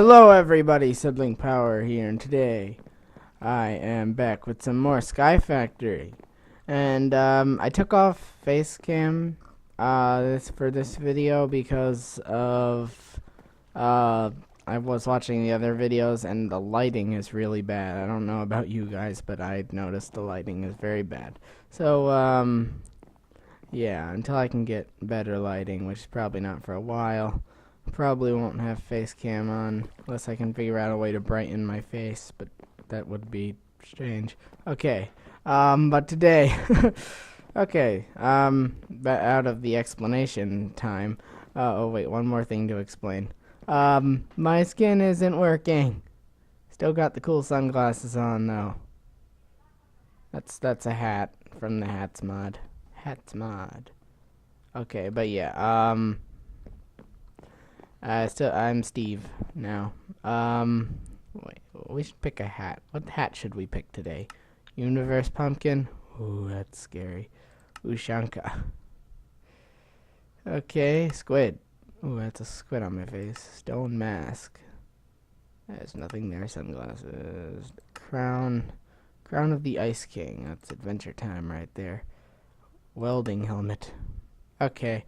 Hello everybody, Sibling Power here, and today I am back with some more Sky Factory. And I took off Facecam for this video because of I was watching the other videos and the lighting is really bad. I don't know about you guys, but I noticed the lighting is very bad. So yeah, until I can get better lighting, which is probably not for a while. Probably won't have face cam on unless I can figure out a way to brighten my face, but that would be strange. Okay, but today, okay, out of the explanation time. Oh wait, one more thing to explain. My skin isn't working. Still got the cool sunglasses on though. That's a hat from the Hats mod. Hats mod. Okay, but yeah, I'm Steve now. Wait, we should pick a hat. What hat should we pick today? Universe Pumpkin? Ooh, that's scary. Ushanka. Okay, Squid. Ooh, that's a squid on my face. Stone Mask. There's nothing there. Sunglasses. Crown. Crown of the Ice King. That's Adventure Time right there. Welding helmet. Okay.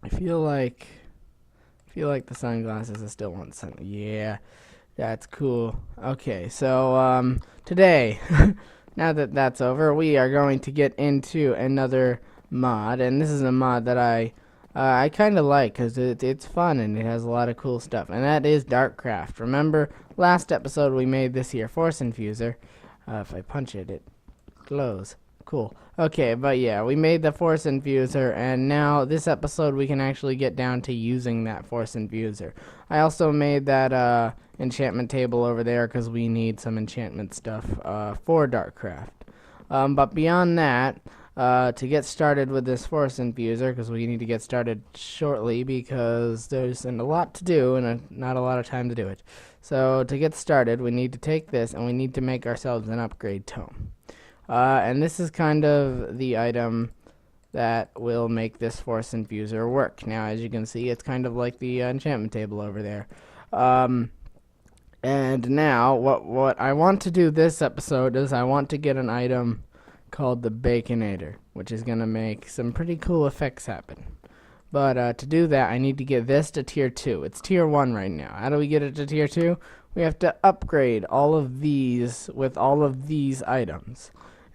I feel like the sunglasses I still want sun. Yeah, that's cool. Okay, so today, now that that's over, we are going to get into another mod, and this is a mod that I kind of like because it's fun and it has a lot of cool stuff, and that is Darkcraft. Remember last episode we made this here Force Infuser. If I punch it, it glows. Cool. Okay, but yeah, we made the Force Infuser, and now this episode we can actually get down to using that Force Infuser. I also made that enchantment table over there because we need some enchantment stuff for Darkcraft. But beyond that, to get started with this Force Infuser, because we need to get started shortly because there's a lot to do and not a lot of time to do it. So to get started, we need to take this and we need to make ourselves an upgrade tome. And this is kind of the item that will make this Force Infuser work. Now, as you can see, it's kind of like the enchantment table over there. And now, what I want to do this episode is I want to get an item called the Baconator, which is going to make some pretty cool effects happen. But to do that, I need to get this to Tier 2. It's Tier 1 right now. How do we get it to Tier 2? We have to upgrade all of these with all of these items.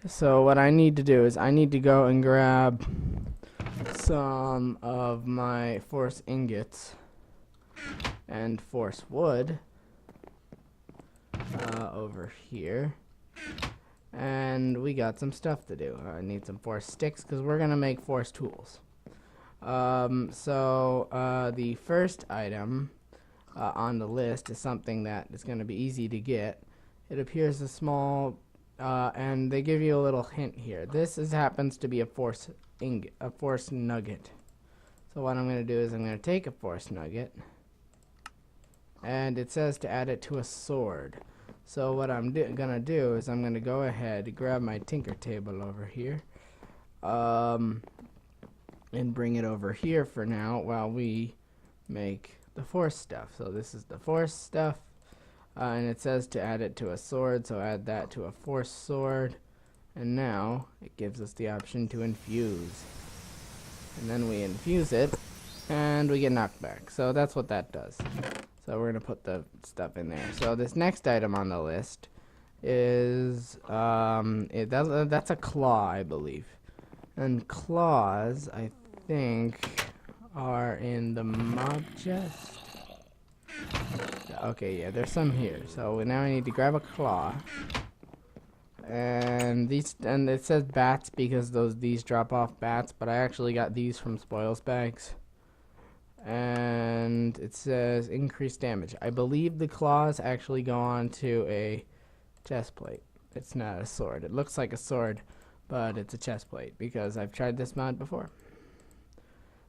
So what I need to do is I need to go and grab some of my Force Ingots and Force Wood over here. And we got some stuff to do. I need some Force Sticks because we're going to make Force Tools. The first item on the list is something that is going to be easy to get. It appears a small... and they give you a little hint here. This happens to be a Force Nugget. So what I'm going to do is I'm going to take a Force Nugget, and it says to add it to a sword. So what I'm going to do is I'm going to go ahead and grab my Tinker Table over here, and bring it over here for now while we make the Force stuff. So this is the Force stuff. And it says to add it to a sword, so add that to a Force sword. And now it gives us the option to infuse. And then we infuse it, and we get knocked back. So that's what that does. So we're going to put the stuff in there. So this next item on the list is, that's a claw, I believe. And claws, I think, are in the mob chest. Okay, yeah, there's some here. So now I need to grab a claw, and it says bats because these drop off bats, but I actually got these from spoils bags. And it says increased damage. I believe the claws actually go on to a chest plate. It's not a sword. It looks like a sword, but it's a chest plate because I've tried this mod before.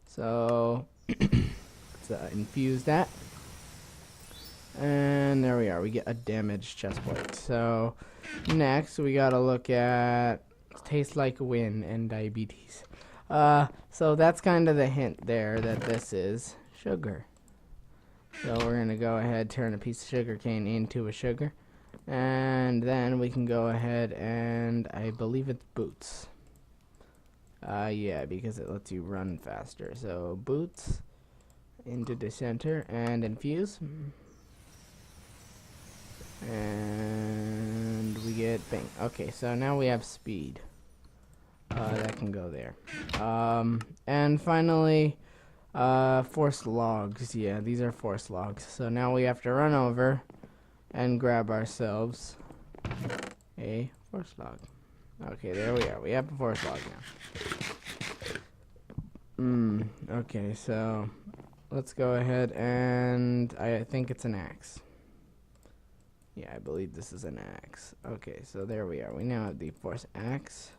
So let's infuse that. And there we are. We get a damaged chest plate. So next we gotta look at tastes like win and diabetes. So that's kind of the hint there that this is sugar. So we're going to go ahead, turn a piece of sugarcane into a sugar. And then we can go ahead and I believe it's boots. Yeah, because it lets you run faster. So boots into the center and infuse. And we get bing. Okay, so now we have speed. That can go there. And finally, force logs. Yeah, these are force logs. So now we have to run over and grab ourselves a force log. Okay, there we are. We have a force log now. Okay, so let's go ahead and I think it's an axe. Yeah, I believe this is an axe. Okay, so there we are. We now have the force axe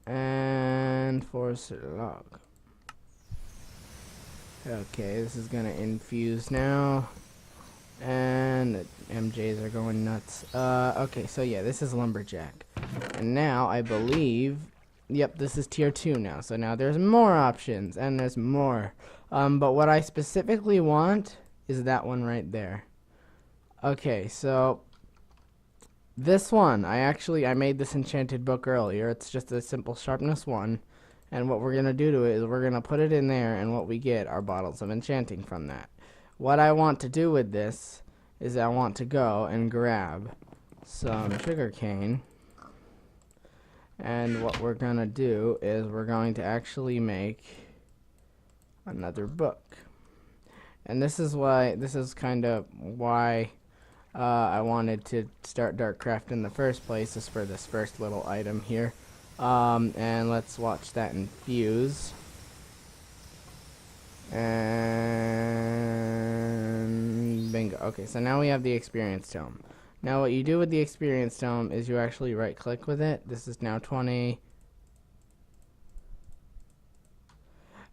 and force log. Okay, this is gonna infuse now. And the MJs are going nuts. Okay, so yeah, this is lumberjack. And now I believe, yep, this is tier 2 now. So now there's more options and there's more. But what I specifically want is that one right there. Okay, so this one, I made this enchanted book earlier. It's just a simple sharpness 1. And what we're going to do to it is we're going to put it in there, and what we get are bottles of enchanting from that. What I want to do with this is I want to go and grab some sugarcane. And what we're going to do is we're going to actually make another book. And this is kind of why I wanted to start Darkcraft in the first place, is for this first little item here. And let's watch that infuse. And bingo. Okay, so now we have the experience tome. Now what you do with the experience tome is you actually right click with it. This is now 20.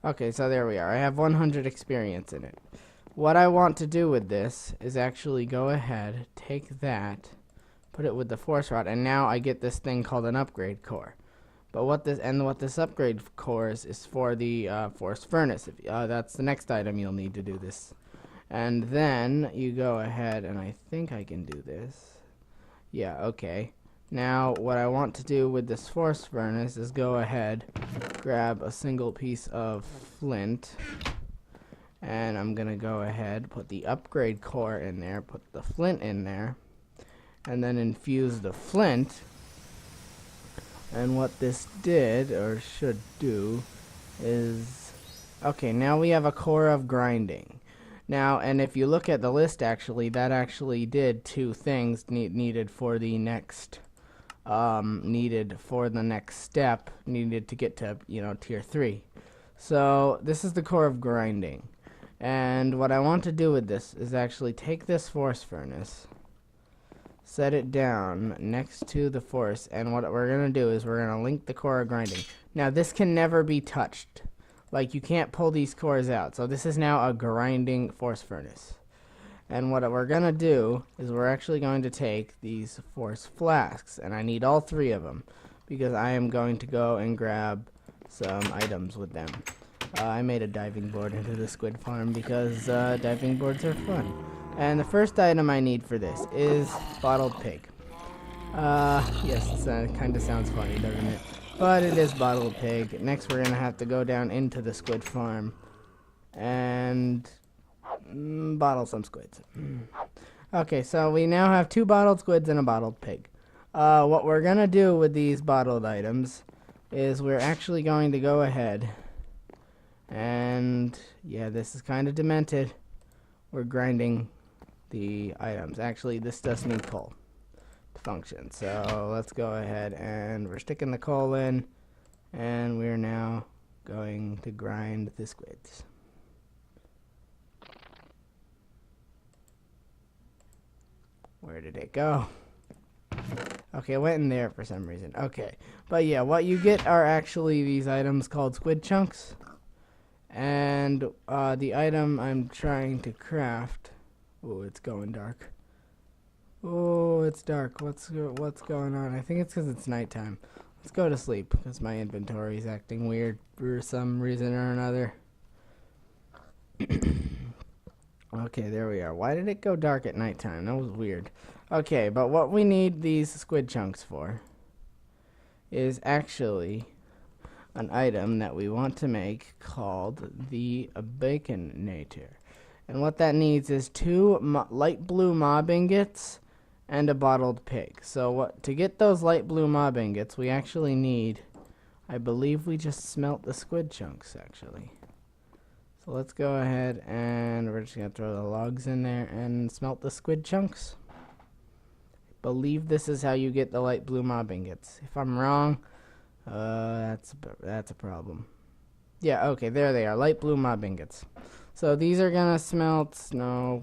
Okay, so there we are. I have 100 experience in it. What I want to do with this is actually go ahead, take that, put it with the force rod, and now I get this thing called an upgrade core. But what this upgrade core is for the force furnace. That's the next item you'll need to do this. And then you go ahead, and I think I can do this. Yeah, okay. Now what I want to do with this force furnace is go ahead, grab a single piece of flint, and I'm gonna go ahead, put the upgrade core in there, put the flint in there, and then infuse the flint. And what this did, or should do, is... Okay, now we have a core of grinding. Now, and if you look at the list, actually, that actually did 2 things needed for the next... step, needed to get to, tier 3. So, this is the core of grinding. And what I want to do with this is actually take this force furnace, set it down next to the force, and what we're going to do is we're going to link the core of grinding. Now this can never be touched. Like, you can't pull these cores out. So this is now a grinding force furnace. And what we're going to do is we're actually going to take these force flasks, and I need all 3 of them because I am going to go and grab some items with them. I made a diving board into the squid farm because diving boards are fun. And the first item I need for this is bottled pig. Yes, it kind of sounds funny, doesn't it? But it is bottled pig. Next, we're going to have to go down into the squid farm and bottle some squids. Okay, so we now have 2 bottled squids and a bottled pig. What we're going to do with these bottled items is we're actually going to go ahead and, yeah, this is kind of demented. We're grinding the items. Actually, this does need coal to function. So let's go ahead and we're sticking the coal in, and we're now going to grind the squids. Where did it go? Okay, it went in there for some reason. Okay, but yeah, what you get are actually these items called squid chunks. And the item I'm trying to craft... Oh, it's going dark. Oh, it's dark. What's going on? I think it's because it's nighttime. Let's go to sleep because my inventory is acting weird for some reason or another. Okay, there we are. Why did it go dark at nighttime? That was weird. Okay, but what we need these squid chunks for is actually an item that we want to make called the Baconator. And what that needs is two light blue mob ingots and a bottled pig. So to get those light blue mob ingots, we actually need, I believe we just smelt the squid chunks actually. So let's go ahead and we're just going to throw the logs in there and smelt the squid chunks. I believe this is how you get the light blue mob ingots. If I'm wrong, that's a problem. Yeah, okay, there they are, light blue mob ingots. So these are going to smelt. No.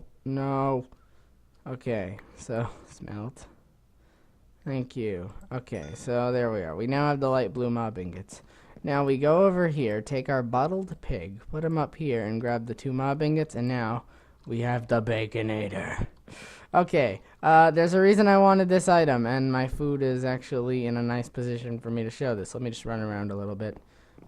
Okay, so smelt. Thank you. Okay, so there we are. We now have the light blue mob ingots. Now we go over here, take our bottled pig, put him up here, and grab the two mob ingots, and now we have the Baconator. Okay, there's a reason I wanted this item, and my food is actually in a nice position for me to show this. Let me just run around a little bit,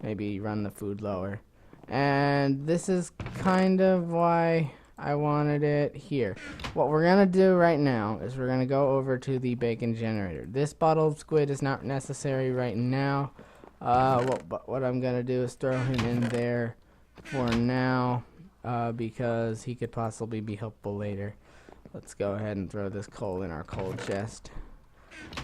maybe run the food lower. And this is kind of why I wanted it here. What we're going to do right now is we're going to go over to the bacon generator. This bottled squid is not necessary right now. But what I'm going to do is throw him in there for now because he could possibly be helpful later. Let's go ahead and throw this coal in our coal chest.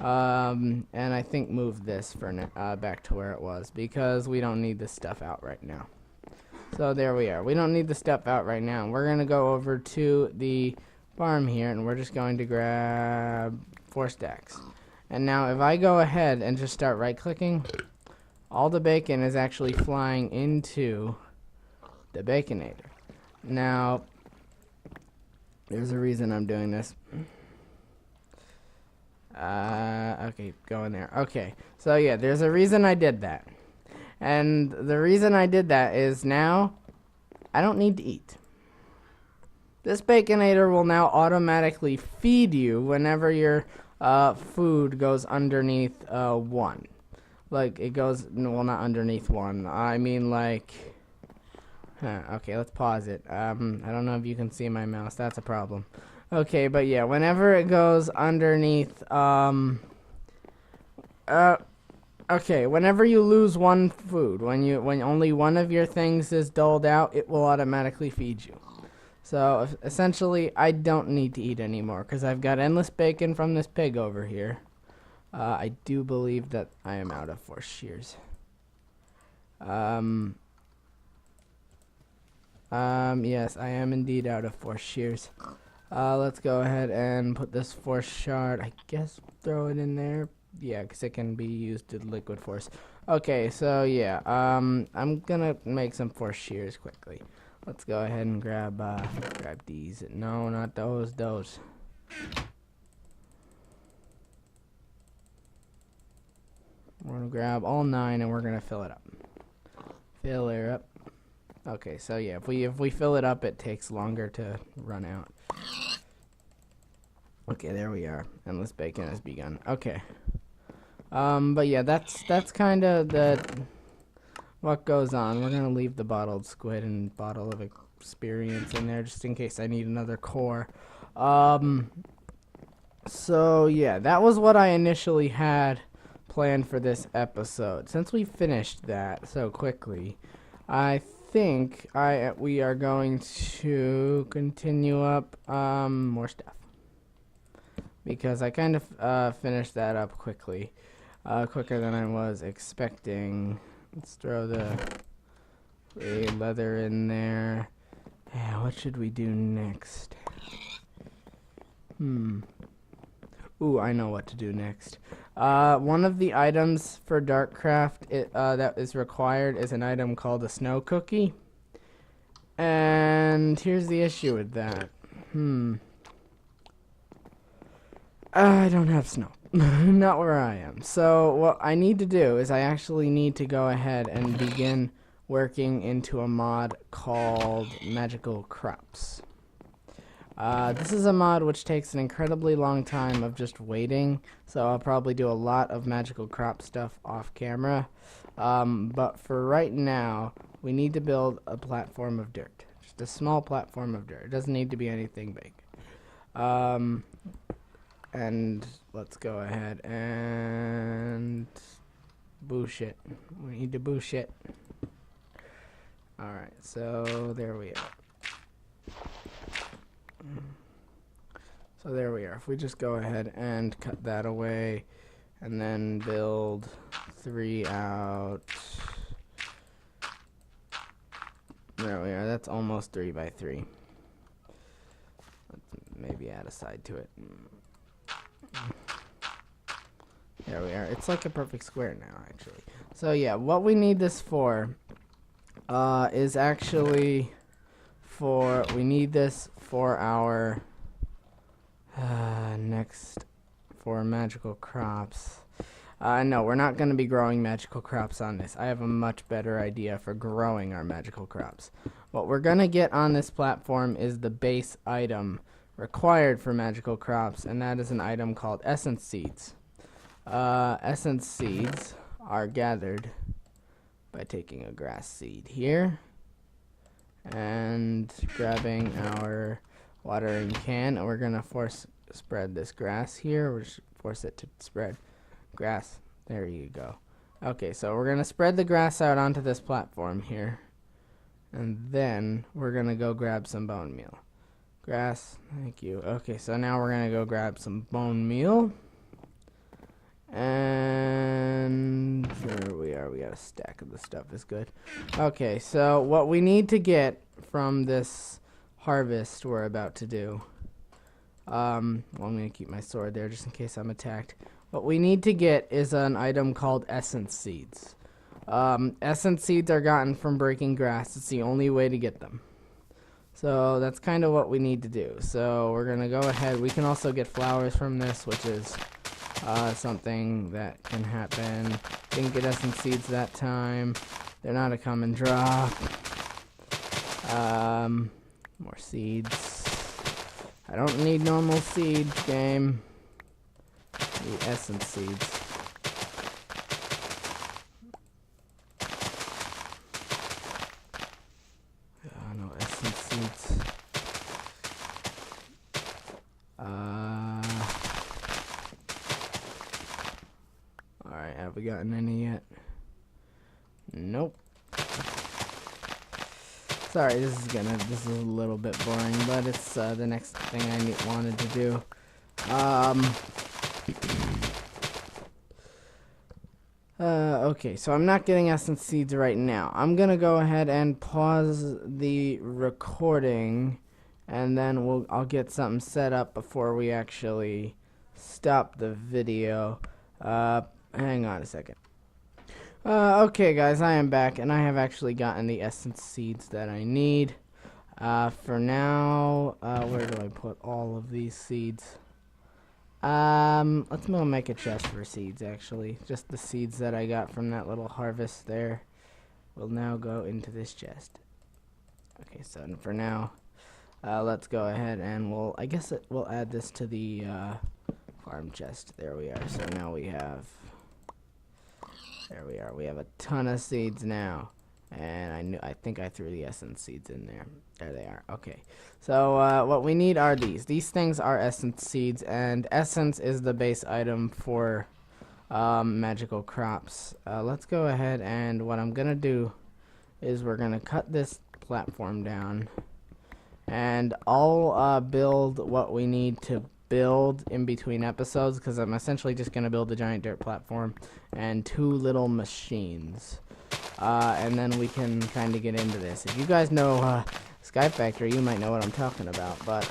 And I think move this for back to where it was because we don't need this stuff out right now. So there we are. We don't need the stuff out right now. We're going to go over to the farm here and we're just going to grab 4 stacks. And now if I go ahead and just start right clicking, all the bacon is actually flying into the Baconator. Now, there's a reason I'm doing this. Okay, go in there. Okay, so yeah, there's a reason I did that. And the reason I did that is now I don't need to eat. This Baconator will now automatically feed you whenever your food goes underneath 1. Like, it goes, well, not underneath 1. I mean, like, okay, let's pause it. I don't know if you can see my mouse. That's a problem. Okay, but yeah, whenever it goes underneath, okay, whenever you lose 1 food, when only one of your things is doled out, it will automatically feed you. So, essentially, I don't need to eat anymore, because I've got endless bacon from this pig over here. I do believe that I am out of force shears. Yes, I am indeed out of force shears. Let's go ahead and put this force shard, I guess, throw it in there. Yeah, because it can be used to liquid force. Okay, so yeah, I'm gonna make some force shears quickly. Let's go ahead and grab these. No, not those. We're gonna grab all 9 and we're gonna fill it up. Fill her up. Okay, so yeah, if we fill it up, it takes longer to run out. Okay, there we are. Endless bacon has begun. Okay. But yeah, that's kind of what goes on. We're gonna leave the bottled squid and bottle of experience in there just in case I need another core. So yeah, that was what I initially had planned for this episode. Since we finished that so quickly, I think we are going to continue up more stuff because I kind of finished that up quickly, quicker than I was expecting. Let's throw the leather in there. Yeah, what should we do next? Ooh, I know what to do next. One of the items for Darkcraft that is required is an item called a snow cookie. And here's the issue with that. I don't have snow. Not where I am. So what I need to do is I actually need to go ahead and begin working into a mod called Magical Crops. This is a mod which takes an incredibly long time of just waiting, so I'll probably do a lot of magical crop stuff off camera. But for right now, we need to build a platform of dirt. Just a small platform of dirt. It doesn't need to be anything big. And let's go ahead and boosh it. We need to boosh it. Alright, so there we are. So there we are. If we just go ahead and cut that away and then build 3 out. There we are. That's almost 3 by 3. Let's maybe add a side to it. There we are. It's like a perfect square now, actually. So yeah, what we need this for is actually we need this for our for magical crops. No, we're not going to be growing magical crops on this. I have a much better idea for growing our magical crops. What we're going to get on this platform is the base item required for magical crops, and that is an item called essence seeds. Essence seeds are gathered by taking a grass seed here and grabbing our watering can, and we're going to spread this grass here. We're just force it to spread grass. There you go. Okay, so we're going to spread the grass out onto this platform here, and then we're going to go grab some bone meal. Grass, thank you. Okay, so now we're going to go grab some bone meal. And there we are. We got a stack of the stuff. Is good. Okay, so what we need to get from this harvest we're about to do. Well, I'm going to keep my sword there just in case I'm attacked. What we need to get is an item called essence seeds. Essence seeds are gotten from breaking grass. It's the only way to get them. So that's kind of what we need to do. So we're going to go ahead. We can also get flowers from this, which is something that can happen. Didn't get essence seeds that time. They're not a common drop. More seeds. I don't need normal seeds, game. I need essence seeds. No essence seeds. Alright, have we gotten any yet? Nope. Sorry, this is a little bit boring, but it's the next thing I wanted to do. Okay, so I'm not getting essence seeds right now. I'm gonna go ahead and pause the recording, and then I'll get something set up before we actually stop the video. Hang on a second. Okay guys, I am back, and I have actually gotten the essence seeds that I need. For now, where do I put all of these seeds? Let's make a chest for seeds, actually. Just the seeds that I got from that little harvest there will now go into this chest. Okay, so for now, let's go ahead and we'll add this to the, farm chest. There we are. So now we have... There we are. We have a ton of seeds now, and I think I threw the essence seeds in there. There they are. Okay. So what we need are these. These things are essence seeds, and essence is the base item for magical crops. Let's go ahead, and what I'm gonna do is we're gonna cut this platform down, and I'll build what we need to build in between episodes, because I'm essentially just going to build a giant dirt platform and 2 little machines, and then we can kind of get into this. If you guys know Sky Factory, you might know what I'm talking about, but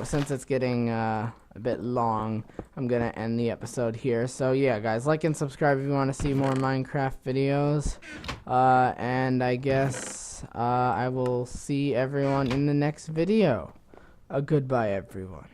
since it's getting a bit long, I'm going to end the episode here. So yeah guys, like and subscribe if you want to see more Minecraft videos, and I guess I will see everyone in the next video. Goodbye everyone.